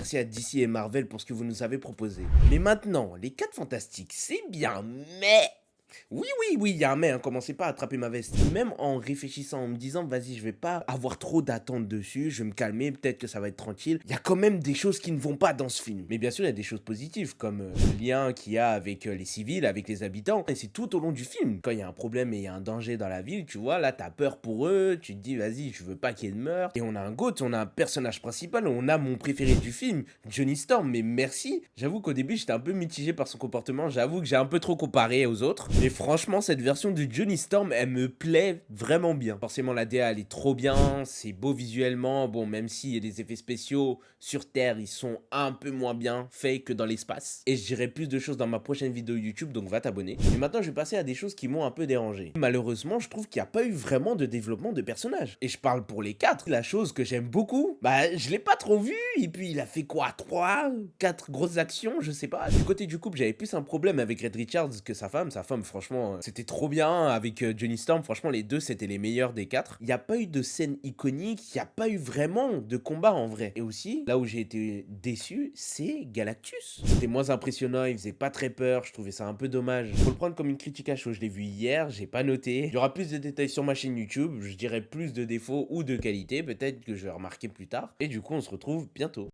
merci à DC et Marvel pour ce que vous nous avez proposé. Mais maintenant, les 4 fantastiques, c'est bien, mais... Oui, il y a un mais, hein, commencez pas à attraper ma veste. Même en réfléchissant, en me disant, vas-y, je vais pas avoir trop d'attentes dessus, je vais me calmer, peut-être que ça va être tranquille. Il y a quand même des choses qui ne vont pas dans ce film. Mais bien sûr, il y a des choses positives, comme le lien qu'il y a avec les civils, avec les habitants. Et c'est tout au long du film. Quand il y a un problème et il y a un danger dans la ville, tu vois, là, t'as peur pour eux, tu te dis, vas-y, je veux pas qu'il y ait de meurtre. Et on a un GOAT, on a un personnage principal, on a mon préféré du film, Johnny Storm, mais merci. J'avoue qu'au début, j'étais un peu mitigé par son comportement, j'avoue que j'ai un peu trop comparé aux autres. Et franchement, cette version de Johnny Storm, elle me plaît vraiment bien. Forcément, la DA, elle est trop bien, c'est beau visuellement. Bon, même s'il y a des effets spéciaux sur Terre, ils sont un peu moins bien faits que dans l'espace. Et je dirai plus de choses dans ma prochaine vidéo YouTube, donc va t'abonner. Et maintenant, je vais passer à des choses qui m'ont un peu dérangé. Malheureusement, je trouve qu'il n'y a pas eu vraiment de développement de personnages. Et je parle pour les 4. La chose que j'aime beaucoup, bah, je l'ai pas trop vu. Et puis, il a fait quoi, 3, 4 grosses actions, je sais pas. Du côté du couple, j'avais plus un problème avec Red Richards que sa femme. Sa femme, franchement, c'était trop bien. Avec Johnny Storm, franchement, les deux, c'était les meilleurs des 4. Il n'y a pas eu de scène iconique, il n'y a pas eu vraiment de combat en vrai. Et aussi, là où j'ai été déçu, c'est Galactus. C'était moins impressionnant, il faisait pas très peur, je trouvais ça un peu dommage. Faut le prendre comme une critique à chaud, je l'ai vu hier, j'ai pas noté. Il y aura plus de détails sur ma chaîne YouTube, je dirais plus de défauts ou de qualités, peut-être que je vais remarquer plus tard. Et du coup, on se retrouve bientôt.